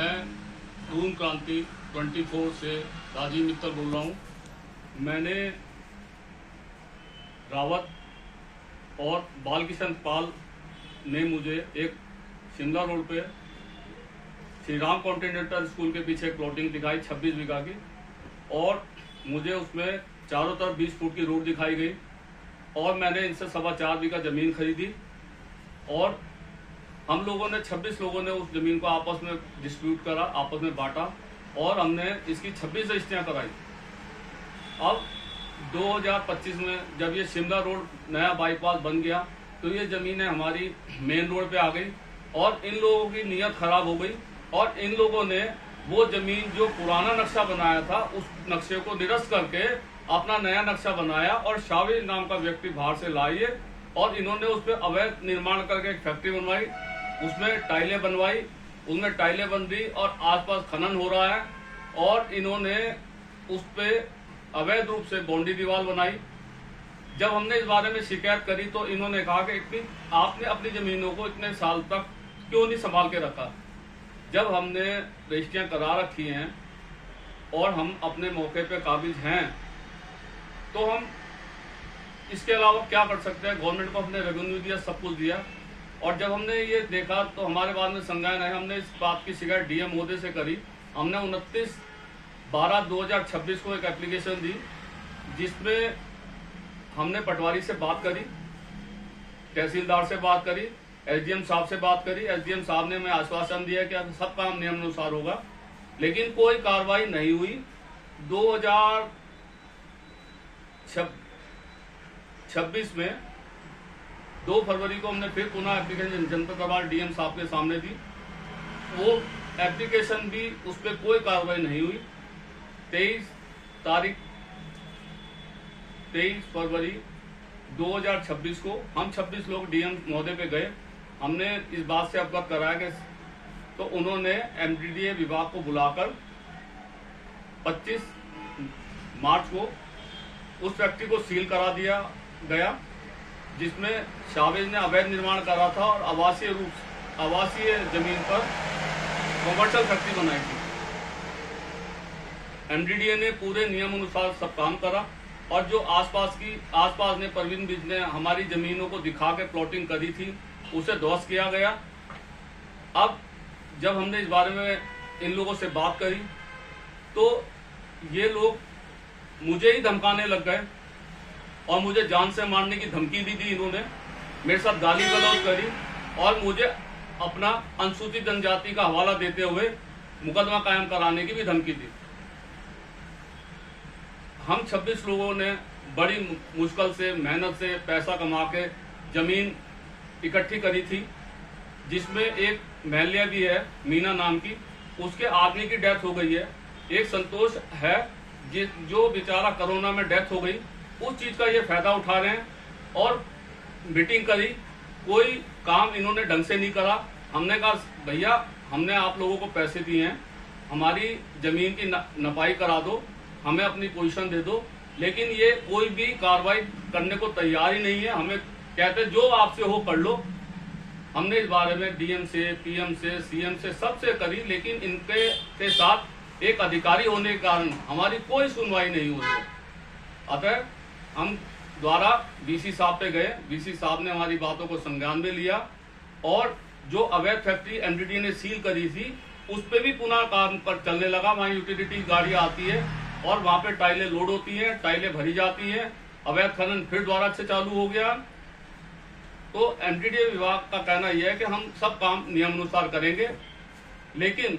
मैं तरुण क्रांति 24 से राजीव मित्तल बोल रहा हूँ। मैंने रावत और बालकिशन पाल ने मुझे एक शिमला रोड पे श्री राम कॉन्टिनेंटल स्कूल के पीछे एक प्लॉटिंग दिखाई 26 बीघा की, और मुझे उसमें चारों तरफ 20 फुट की रोड दिखाई गई, और मैंने इनसे 4.25 बीघा ज़मीन खरीदी, और हम लोगों ने 26 लोगों ने उस ज़मीन को आपस में डिस्प्यूट करा, आपस में बांटा, और हमने इसकी 26 रजिस्ट्रियाँ कराई। अब 2025 में जब ये शिमला रोड नया बाईपास बन गया तो ये ज़मीनें हमारी मेन रोड पे आ गई, और इन लोगों की नीयत खराब हो गई, और इन लोगों ने वो ज़मीन जो पुराना नक्शा बनाया था उस नक्शे को निरस्त करके अपना नया नक्शा बनाया, और शावेज नाम का व्यक्ति बाहर से लाए, और इन्होंने उस पर अवैध निर्माण करके एक फैक्ट्री बनवाई, उसमें टाइलें बनवाई, उनमें टाइलें बन दी, और आसपास खनन हो रहा है, और इन्होंने उस पर अवैध रूप से बाउंड्री दीवार बनाई। जब हमने इस बारे में शिकायत करी तो इन्होंने कहा कि आपने अपनी ज़मीनों को इतने साल तक क्यों नहीं संभाल के रखा। जब हमने रजिस्ट्रियाँ करा रखी हैं और हम अपने मौके पे काबिज हैं तो हम इसके अलावा क्या कर सकते हैं। गवर्नमेंट को हमने रेवेन्यू दिया, सब कुछ दिया, और जब हमने ये देखा तो हमारे बाद में संज्ञान है। हमने इस बात की शिकायत डीएम महोदय से करी। हमने 29/12/2026 को एक एप्लीकेशन दी, जिसमें हमने पटवारी से बात करी, तहसीलदार से बात करी, एसडीएम साहब से बात करी। एसडीएम साहब ने हमें आश्वासन दिया कि सब काम नियमानुसार होगा, लेकिन कोई कार्रवाई नहीं हुई। 2026 में 2 फरवरी को हमने फिर पुनः एप्लीकेशन जनता दरबार डीएम साहब के सामने दी। वो एप्लीकेशन भी, उस पर कोई कार्रवाई नहीं हुई। 23 फरवरी 2026 को हम 26 लोग डीएम महोदय पे गए। हमने इस बात से अवगत कराया कि तो उन्होंने एमडीडीए विभाग को बुलाकर 25 मार्च को उस फैक्ट्री को सील करा दिया गया, जिसमें शावेज ने अवैध निर्माण करा था और आवासीय जमीन पर कमर्शियल फैक्ट्री बनाई थी। एमडीडीए ने पूरे नियम अनुसार सब काम करा, और जो आसपास ने परवीन बीज ने हमारी जमीनों को दिखा के प्लॉटिंग करी थी उसे ध्वस्त किया गया। अब जब हमने इस बारे में इन लोगों से बात करी तो ये लोग मुझे ही धमकाने लग गए, और मुझे जान से मारने की धमकी भी दी। इन्होंने मेरे साथ गाली गलौज करी, और मुझे अपना अनुसूचित जनजाति का हवाला देते हुए मुकदमा कायम कराने की भी धमकी दी। हम 26 लोगों ने बड़ी मुश्किल से, मेहनत से पैसा कमा के जमीन इकट्ठी करी थी, जिसमें एक महिला भी है मीना नाम की, उसके आदमी की डेथ हो गई है। एक संतोष है जो बेचारा कोरोना में डेथ हो गई, उस चीज का ये फायदा उठा रहे हैं। और मीटिंग करी, कोई काम इन्होंने ढंग से नहीं करा। हमने कहा भैया, हमने आप लोगों को पैसे दिए हैं, हमारी जमीन की नपाई करा दो, हमें अपनी पोजीशन दे दो, लेकिन ये कोई भी कार्रवाई करने को तैयार ही नहीं है। हमें कहते जो आपसे हो कर लो। हमने इस बारे में डीएम से, पीएम से, सीएम से, सबसे करी, लेकिन इनके के साथ एक अधिकारी होने के कारण हमारी कोई सुनवाई नहीं हो रही है। अतः हम द्वारा बीसी साहब पे गए, बीसी साहब ने हमारी बातों को संज्ञान में लिया, और जो अवैध फैक्ट्री एमडीडीए ने सील करी थी उस पे भी पुनः काम पर चलने लगा। वहाँ यूटिलिटी गाड़ी आती है और वहाँ पे टाइलें लोड होती हैं, टाइलें भरी जाती हैं। अवैध खनन फिर दोबारा से चालू हो गया। तो एमडीडीए विभाग का कहना यह है कि हम सब काम नियमानुसार करेंगे, लेकिन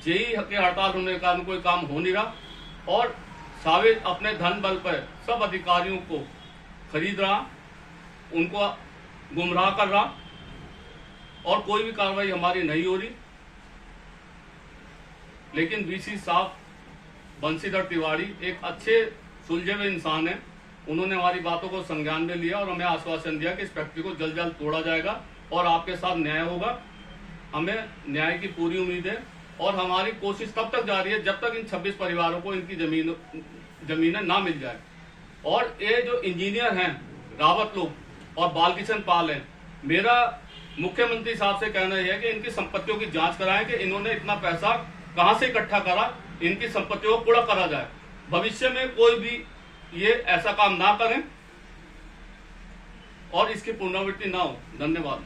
जेई के हड़ताल होने के कारण कोई काम हो नहीं रहा, और सावेज अपने धन बल पर सब अधिकारियों को खरीद रहा, उनको गुमराह कर रहा, और कोई भी कार्रवाई हमारी नहीं हो रही। लेकिन बीसी साहब बंशीधर तिवारी एक अच्छे सुलझे हुए इंसान है, उन्होंने हमारी बातों को संज्ञान में लिया और हमें आश्वासन दिया कि इस फैक्ट्री को जल्द जल्द तोड़ा जाएगा और आपके साथ न्याय होगा। हमें न्याय की पूरी उम्मीद है, और हमारी कोशिश तब तक जारी है जब तक इन 26 परिवारों को इनकी जमीनें ना मिल जाए। और ये जो इंजीनियर हैं रावत लोग और बालकिशन पाल हैं, मेरा मुख्यमंत्री साहब से कहना यह है कि इनकी संपत्तियों की जांच कराएं कि इन्होंने इतना पैसा कहां से इकट्ठा करा, इनकी संपत्तियों को पूरा करा जाए, भविष्य में कोई भी ये ऐसा काम ना करें और इसकी पुनरावृत्ति ना हो। धन्यवाद।